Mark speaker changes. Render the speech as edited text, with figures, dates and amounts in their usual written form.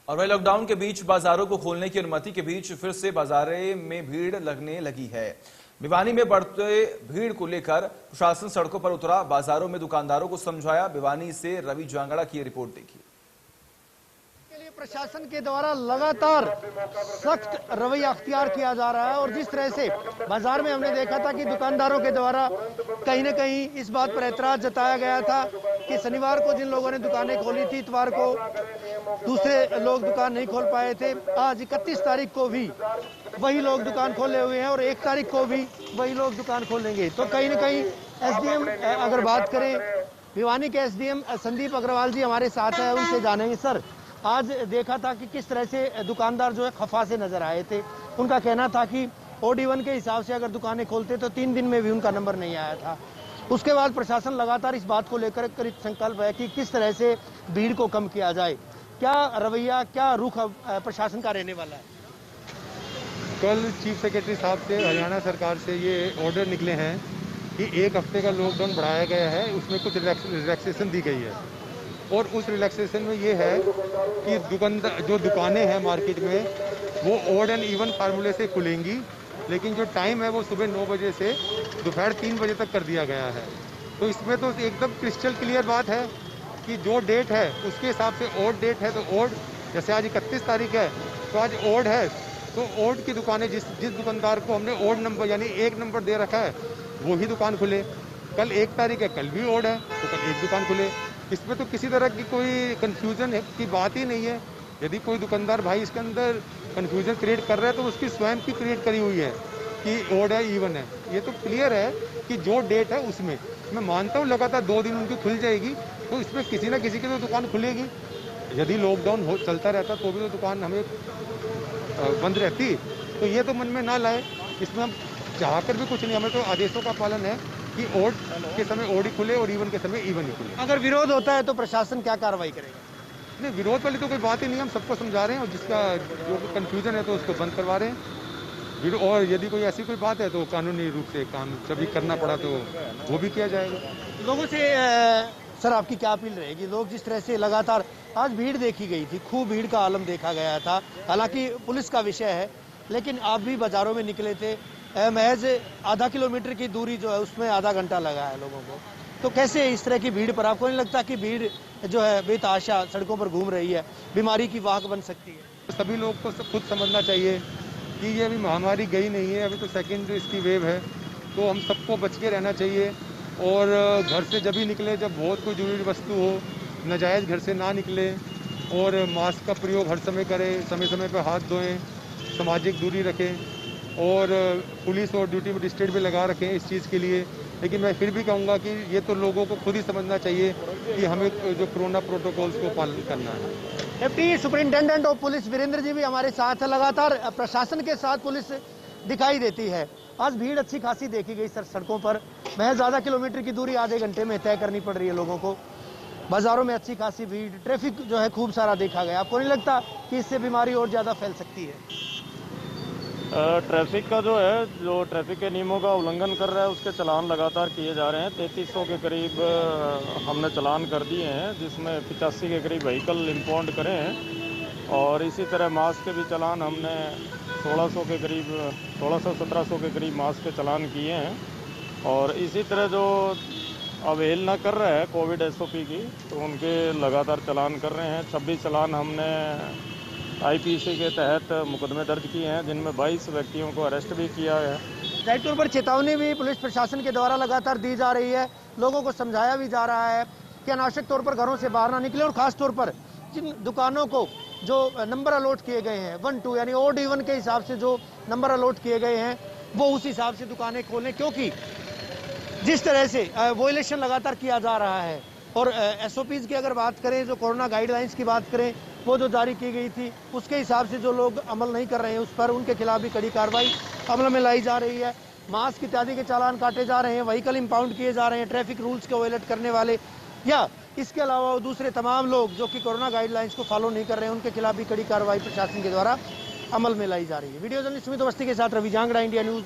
Speaker 1: और वही लॉकडाउन के बीच बाजारों को खोलने की अनुमति के बीच फिर से बाजारों में भीड़ लगने लगी है। भिवानी में बढ़ते भीड़ को लेकर प्रशासन सड़कों पर उतरा, बाजारों में दुकानदारों को समझाया। भिवानी से रवि जांगड़ा की रिपोर्ट देखिए।
Speaker 2: प्रशासन के द्वारा लगातार सख्त रवैया अख्तियार किया जा रहा है और जिस तरह से बाजार में हमने देखा था कि दुकानदारों के द्वारा कहीं न कहीं इस बात पर ऐतराज जताया गया था कि शनिवार को जिन लोगों ने दुकानें खोली थी, इतवार को दूसरे लोग दुकान नहीं खोल पाए थे। आज 31 तारीख को भी वही लोग दुकान खोले हुए हैं और 1 तारीख को भी वही लोग दुकान खोलेंगे। तो कहीं न कहीं एसडीएम अगर बात करें, भिवानी के एसडीएम संदीप अग्रवाल जी हमारे साथ है, उनसे जानेंगे। सर, आज देखा था कि किस तरह से दुकानदार जो है खफा से नजर आए थे। उनका कहना था कि OD1 के हिसाब से अगर दुकानें खोलते तो 3 दिन में भी उनका नंबर नहीं आया था। उसके बाद प्रशासन लगातार इस बात को लेकर कृत संकल्प है कि किस तरह से भीड़ को कम किया जाए। क्या रवैया, क्या रुख प्रशासन का रहने वाला है?
Speaker 3: कल चीफ सेक्रेटरी साहब से हरियाणा सरकार से ये ऑर्डर निकले हैं कि 1 हफ्ते का लॉकडाउन बढ़ाया गया है, उसमें कुछ रिलैक्सेशन दी गई है। और उस रिलैक्सेशन में ये है कि जो दुकानें हैं मार्केट में वो ऑड एंड इवन फार्मूले से खुलेंगी, लेकिन जो टाइम है वो सुबह 9 बजे से दोपहर 3 बजे तक कर दिया गया है। तो इसमें तो एकदम क्रिस्टल क्लियर बात है कि जो डेट है उसके हिसाब से ऑड डेट है तो ऑड, जैसे आज 31 तारीख है तो आज ऑड है तो ऑड की दुकानें जिस दुकानदार को हमने ऑड नंबर यानी 1 नंबर दे रखा है वो ही दुकान खुले। कल 1 तारीख है, कल भी ऑड है तो कल 1 दुकान खुले। इसमें तो किसी तरह की कोई कंफ्यूजन की बात ही नहीं है। यदि कोई दुकानदार भाई इसके अंदर कंफ्यूजन क्रिएट कर रहा है तो उसकी स्वयं की क्रिएट करी हुई है कि ऑड है इवन है। ये तो क्लियर है कि जो डेट है उसमें मैं मानता हूँ लगातार 2 दिन उनकी खुल जाएगी, तो इसमें किसी ना किसी की तो दुकान खुलेगी। यदि लॉकडाउन चलता रहता तो भी तो दुकान हमें बंद रहती। तो ये तो मन में ना लाए, इसमें हम चाह कर भी कुछ नहीं, हमें तो आदेशों का पालन है कि ओड के समय ओड ही खुले और इवन के समय इवन ही खुले।
Speaker 2: अगर विरोध होता है तो प्रशासन क्या कार्रवाई करेगा?
Speaker 3: नहीं, विरोध वाली तो कोई बात ही नहीं, हम सबको समझा रहे हैं और जिसका जो कंफ्यूजन है तो उसको बंद करवा रहे हैं। और यदि कोई ऐसी कोई बात है तो कानूनी रूप से काम कभी करना पड़ा तो वो भी किया जाएगा।
Speaker 2: लोगों से सर आपकी क्या अपील रहेगी? लोग जिस तरह से लगातार आज भीड़ देखी गई थी, खूब भीड़ का आलम देखा गया था, हालांकि पुलिस का विषय है, लेकिन आप भी बाजारों में निकले थे। महज आधा किलोमीटर की दूरी जो है उसमें आधा घंटा लगा है लोगों को। तो कैसे इस तरह की भीड़ पर आपको नहीं लगता कि भीड़ जो है बेतहाशा सड़कों पर घूम रही है, बीमारी की वाहक बन सकती है?
Speaker 3: सभी लोग को खुद समझना चाहिए कि ये अभी महामारी गई नहीं है, अभी तो सेकेंड इसकी वेव है, तो हम सबको बच के रहना चाहिए। और घर से जब भी निकले जब बहुत कोई जरूरी वस्तु हो, नाजायज़ घर से ना निकले और मास्क का प्रयोग हर समय करें, समय समय पर हाथ धोएं, सामाजिक दूरी रखें और पुलिस और ड्यूटी मजिस्ट्रेट भी लगा रखें इस चीज़ के लिए। लेकिन मैं फिर भी कहूँगा कि ये तो लोगों को खुद ही समझना चाहिए कि हमें जो कोरोना प्रोटोकॉल्स को पालन करना है।
Speaker 2: Deputy superintendent of police Virendra ji भी हमारे साथ है। लगातार प्रशासन के साथ पुलिस दिखाई देती है। आज भीड़ अच्छी खासी देखी गई सड़कों पर, महज आधा किलोमीटर की दूरी आधे घंटे में तय करनी पड़ रही है लोगों को। बाजारों में अच्छी खासी भीड़, ट्रैफिक जो है खूब सारा देखा गया। आपको नहीं लगता कि इससे बीमारी और ज्यादा फैल सकती है?
Speaker 4: ट्रैफिक का जो है, जो ट्रैफिक के नियमों का उल्लंघन कर रहा है उसके चालान लगातार किए जा रहे हैं। 3300 के करीब हमने चालान कर दिए हैं, जिसमें 85 के करीब व्हीकल इम्पाउंड करे हैं। और इसी तरह मास्क के भी चालान हमने 1600 के करीब 1600-1700 के करीब मास्क के चालान किए हैं। और इसी तरह जो अवहेलना कर रहा है कोविड SOP की, तो उनके लगातार चालान कर रहे हैं। 26 चालान हमने IPC के तहत मुकदमे दर्ज किए हैं, जिनमें 22 व्यक्तियों को अरेस्ट भी किया है।
Speaker 2: जाहिर तौर पर चेतावनी भी पुलिस प्रशासन के द्वारा लगातार दी जा रही है, लोगों को समझाया भी जा रहा है कि अनावश्यक तौर पर घरों से बाहर ना निकले और खास तौर पर जिन दुकानों को जो नंबर अलॉट किए गए हैं 1-2 यानी ऑड इवन के हिसाब से जो नंबर अलॉट किए गए हैं वो उस हिसाब से दुकानें खोलें, क्योंकि जिस तरह से वोलेशन लगातार किया जा रहा है। और SOPs की अगर बात करें, जो कोरोना गाइडलाइंस की बात करें, वो जो जारी की गई थी उसके हिसाब से जो लोग अमल नहीं कर रहे हैं उस पर उनके खिलाफ भी कड़ी कार्रवाई अमल में लाई जा रही है। मास्क इत्यादि के चालान काटे जा रहे हैं, व्हीकल इंपाउंड किए जा रहे हैं, ट्रैफिक रूल्स को वायलेट करने वाले या इसके अलावा दूसरे तमाम लोग जो कि कोरोना गाइडलाइंस को फॉलो नहीं कर रहे हैं उनके खिलाफ भी कड़ी कार्रवाई प्रशासन के द्वारा अमल में लाई जा रही है। वीडियो जर्नलिस्ट सुमित अवस्थी के साथ रवि जांगड़ा, इंडिया न्यूज।